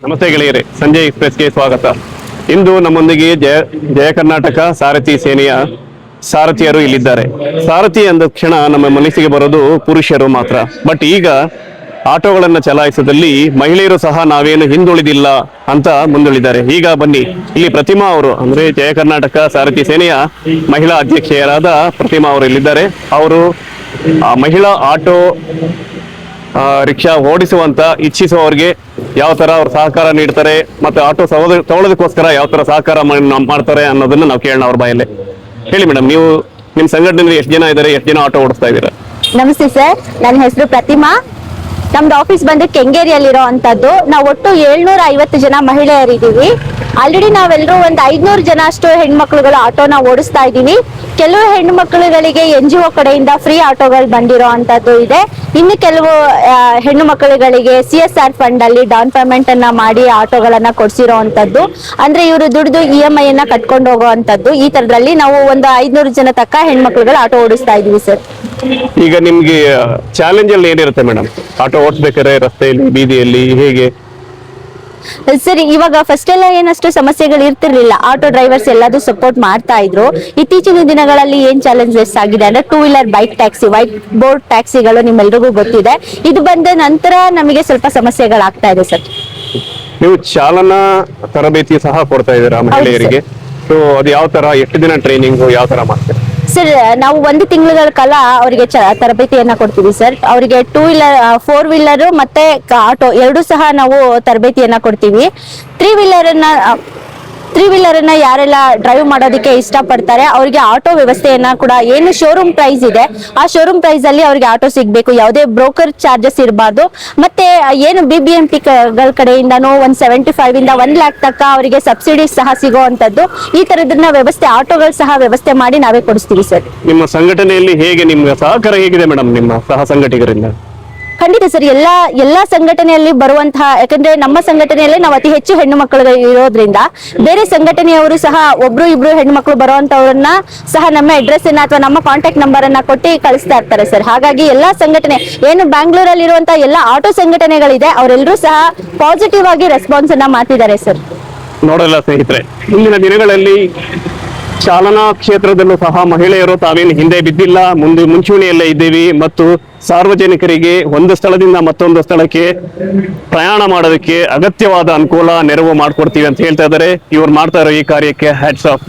ನಮಸ್ತೆ ಗೆಳೆಯರೇ, ಸಂಜಯ್ ಎಕ್ಸ್‌ಪ್ರೆಸ್‌ಗೆ ಸ್ವಾಗತ. ಇಂದು ನಮ್ಮೊಂದಿಗೆ ಜಯ ಕರ್ನಾಟಕ ಸಾರಥಿ ಸೇನೆಯ ಸಾರಥಿಯರು ಇಲ್ಲಿದ್ದಾರೆ. ಸಾರಥಿ ಅಂದ ಕ್ಷಣ ನಮ್ಮ ಮನಸ್ಸಿಗೆ ಬರೋದು ಪುರುಷರು ಮಾತ್ರ. ಬಟ್ ಈಗ ಆಟೋಗಳನ್ನು ಚಲಾಯಿಸದಲ್ಲಿ ಮಹಿಳೆಯರು ಸಹ ನಾವೇನು ಹಿಂದುಳಿದಿಲ್ಲ ಅಂತ ಮುಂದುಳಿದ್ದಾರೆ. ಈಗ ಬನ್ನಿ, ಇಲ್ಲಿ ಪ್ರತಿಮಾ ಅವರು ಅಂದ್ರೆ ಜಯ ಕರ್ನಾಟಕ ಸಾರಥಿ ಸೇನೆಯ ಮಹಿಳಾ ಅಧ್ಯಕ್ಷೆಯರಾದ ಪ್ರತಿಮಾ ಅವರು ಇಲ್ಲಿದ್ದಾರೆ. ಅವರು ಮಹಿಳಾ ಆಟೋ ರಿಕ್ಷಾ ಓಡಿಸುವಂತ ಇಚ್ಛಿಸುವವರಿಗೆ ಯಾವ ತರ ಅವ್ರು ಸಹಕಾರ ನೀಡ್ತಾರೆ ಮತ್ತೆ ಆಟೋ ತಗೊಳ್ಳೋದಕ್ಕೋಸ್ಕರ ಯಾವ ತರ ಸಹಕಾರ ಮಾಡ್ತಾರೆ ಅನ್ನೋದನ್ನ ನಾವು ಕೇಳೋಣ ಅವ್ರ ಬಾಯಲ್ಲೇ. ಹೇಳಿ ಮೇಡಮ್, ನೀವು ನಿಮ್ ಸಂಘಟನೆಯಲ್ಲಿ ಎಷ್ಟು ಜನ ಇದ್ದಾರೆ, ಎಷ್ಟು ಜನ ಆಟೋ ಓಡಿಸ್ತಾ ಇದ್ದೀರಾ? ನಮಸ್ತೆ ಸರ್, ನನ್ನ ಹೆಸರು ಪ್ರತಿಮಾ. ನಮ್ದು ಆಫೀಸ್ ಬಂದು ಕೆಂಗೇರಿಯಲ್ಲಿರೋ ಅಂತದ್ದು. ನಾವು ಒಟ್ಟು 750 ಜನ ಮಹಿಳೆಯರಿದ್ದೀವಿ. ಆಲ್ರೆಡಿ ನಾವೆಲ್ಲರೂ ಒಂದು 500 ಜನ ಅಷ್ಟು ಹೆಣ್ಮಕ್ಳುಗಳು ಆಟೋನ ಓಡಿಸ್ತಾ ಇದ್ದೀವಿ. ಕೆಲವು ಹೆಣ್ಣು NGO ಕಡೆಯಿಂದ ಫ್ರೀ ಆಟೋಗಳು ಬಂದಿರೋ ಅಂತದ್ದು ಇದೆ. ಇನ್ನು ಕೆಲವು ಹೆಣ್ಣು ಮಕ್ಕಳುಗಳಿಗೆ CSR ಫಂಡ್ ಅಲ್ಲಿ ಡೌನ್ ಪೇಮೆಂಟ್ ಅನ್ನ ಮಾಡಿ ಆಟೋಗಳನ್ನ ಕೊಡ್ಸಿರೋ ಅಂತದ್ದು. ಅಂದ್ರೆ ಇವರು ದುಡ್ದು EMI ಅನ್ನ ಕಟ್ಕೊಂಡು ಹೋಗೋ ಅಂತದ್ದು. ಈ ತರದಲ್ಲಿ ನಾವು ಒಂದು 500 ಜನ ತಕ್ಕ ಹೆಣ್ಮಕ್ಳುಗಳು ಆಟೋ ಓಡಿಸ್ತಾ ಇದೀವಿ ಸರ್. ಈಗ ನಿಮ್ಗೆ ಚಾಲೆಂಜ್ ಅಲ್ಲಿ ಏನಿರುತ್ತೆ ಮೇಡಮ್ ಆಟೋ ಓಡಿಸ್ಬೇಕಾದ್ರೆ ರಸ್ತೆಯಲ್ಲಿ ಬೀದಿಯಲ್ಲಿ ಹೇಗೆ? ಸರಿ, ಇವಾಗ ಫಸ್ಟ್ ಎಲ್ಲ ಏನಷ್ಟು ಸಮಸ್ಯೆಗಳು ಇರ್ತಿರ್ಲಿಲ್ಲ. ಆಟೋ ಡ್ರೈವರ್ಸ್ ಎಲ್ಲದೂ ಸಪೋರ್ಟ್ ಮಾಡ್ತಾ ಇದ್ರು. ಇತ್ತೀಚಿನ ದಿನಗಳಲ್ಲಿ ಏನ್ ಚಾಲೆಂಜಸ್ ಆಗಿದೆ ಅಂದ್ರೆ 2 wheeler bike taxi, white board ಟ್ಯಾಕ್ಸಿಗಳು ನಿಮ್ಮೆಲ್ರಿಗೂ ಗೊತ್ತಿದೆ. ಇದು ಬಂದ ನಂತರ ನಮಗೆ ಸ್ವಲ್ಪ ಸಮಸ್ಯೆಗಳಾಗ್ತಾ ಇದೆ ಸರ್. ನೀವು ಚಾಲನಾ ತರಬೇತಿ ಸಹ ಕೊಡ್ತಾ ಇದ್ದೀರಾ ಮಹಿಳೆಯರಿಗೆ? ಸೊ ಅದು ಯಾವ ತರ, ಎಷ್ಟು ದಿನ ಟ್ರೈನಿಂಗ್, ಯಾವ ತರ ಮಾಡ್ತೀರಾ? ಸರ್, ನಾವು 1 ತಿಂಗಳ ಕಾಲ ಅವರಿಗೆ ತರಬೇತಿಯನ್ನ ಕೊಡ್ತೀವಿ ಸರ್. ಅವರಿಗೆ 2 ವೀಲರ್, 4 ವೀಲರ್ ಮತ್ತೆ ಆಟೋ ಎರಡೂ ಸಹ ನಾವು ತರಬೇತಿಯನ್ನ ಕೊಡ್ತೀವಿ. 3 ವೀಲರ್ ಯಾರೆಲ್ಲ ಡ್ರೈವ್ ಮಾಡೋದಕ್ಕೆ ಇಷ್ಟಪಡ್ತಾರೆ ಅವರಿಗೆ ಆಟೋ ವ್ಯವಸ್ಥೆಯನ್ನ ಕೂಡ, ಏನು ಶೋರೂಮ್ ಪ್ರೈಸ್ ಇದೆ ಆ ಶೋರೂಮ್ ಪ್ರೈಸ್ ಅಲ್ಲಿ ಅವರಿಗೆ ಆಟೋ ಸಿಗ್ಬೇಕು. ಯಾವುದೇ ಬ್ರೋಕರ್ ಚಾರ್ಜಸ್ ಇರಬಾರ್ದು. ಮತ್ತೆ ಏನು BBMP ಗಳ ಕಡೆಯಿಂದನೂ 175 ಇಂದ 1 lakh ತಕ್ಕ ಅವರಿಗೆ ಸಬ್ಸಿಡಿ ಸಹ ಸಿಗುವಂತದ್ದು. ಈ ತರದನ್ನ ವ್ಯವಸ್ಥೆ ಆಟೋಗಳು ಸಹ ವ್ಯವಸ್ಥೆ ಮಾಡಿ ನಾವೇ ಕೊಡಿಸ್ತೀವಿ ಸರ್. ನಿಮ್ಮ ಸಂಘಟನೆಯಲ್ಲಿ ಹೇಗೆ, ನಿಮ್ಗೆ ಸಹಕಾರ ಹೇಗಿದೆ ಮೇಡಮ್ ನಿಮ್ಮ ಸಹ ಸಂಘಟಕರಿಂದ? ಖಂಡಿತ ಸರ್, ಎಲ್ಲಾ ಸಂಘಟನೆಯಲ್ಲಿ ಬರುವಂತಹ, ಯಾಕಂದ್ರೆ ನಮ್ಮ ಸಂಘಟನೆಯಲ್ಲಿ ನಾವು ಅತಿ ಹೆಚ್ಚು ಹೆಣ್ಣು ಮಕ್ಕಳು ಇರೋದ್ರಿಂದ ಬೇರೆ ಸಂಘಟನೆಯವರು ಸಹ ಒಬ್ರು ಇಬ್ರು ಹೆಣ್ಣು ಮಕ್ಕಳು ಬರುವಂತವ್ರನ್ನ ಸಹ ನಮ್ಮ ಅಡ್ರೆಸ್ ಅನ್ನ ಅಥವಾ ನಮ್ಮ ಕಾಂಟ್ಯಾಕ್ಟ್ ನಂಬರ್ ಅನ್ನ ಕೊಟ್ಟು ಕಳಿಸ್ತಾ ಇರ್ತಾರೆ ಸರ್. ಹಾಗಾಗಿ ಎಲ್ಲಾ ಸಂಘಟನೆ, ಏನು ಬ್ಯಾಂಗ್ಳೂರಲ್ಲಿ ಇರುವಂತಹ ಎಲ್ಲಾ ಆಟೋ ಸಂಘಟನೆಗಳಿದೆ, ಅವರೆಲ್ಲರೂ ಸಹ ಪಾಸಿಟಿವ್ ಆಗಿ ರೆಸ್ಪಾನ್ಸ್ ಅನ್ನ ಮಾಡ್ತಿದ್ದಾರೆ ಸರ್. ನೋಡಲ್ಲ ಸ್ನೇಹಿತರೆ, ಇಂದಿನ ದಿನಗಳಲ್ಲಿ ಚಾಲನಾ ಕ್ಷೇತ್ರದಲ್ಲೂ ಸಹ ಮಹಿಳೆಯರು ತಾವೇನು ಹಿಂದೆ ಬಿದ್ದಿಲ್ಲ, ಮುಂಚೂಣಿಯಲ್ಲೇ ಇದ್ದೀವಿ. ಮತ್ತು ಸಾರ್ವಜನಿಕರಿಗೆ ಒಂದು ಸ್ಥಳದಿಂದ ಮತ್ತೊಂದು ಸ್ಥಳಕ್ಕೆ ಪ್ರಯಾಣ ಮಾಡೋದಕ್ಕೆ ಅಗತ್ಯವಾದ ಅನುಕೂಲ, ನೆರವು ಮಾಡಿಕೊಡ್ತೀವಿ ಅಂತ ಹೇಳ್ತಾ ಇದ್ದಾರೆ. ಇವ್ರು ಮಾಡ್ತಾ ಇರೋ ಈ ಕಾರ್ಯಕ್ಕೆ ಹ್ಯಾಟ್ಸ್ ಆಫ್.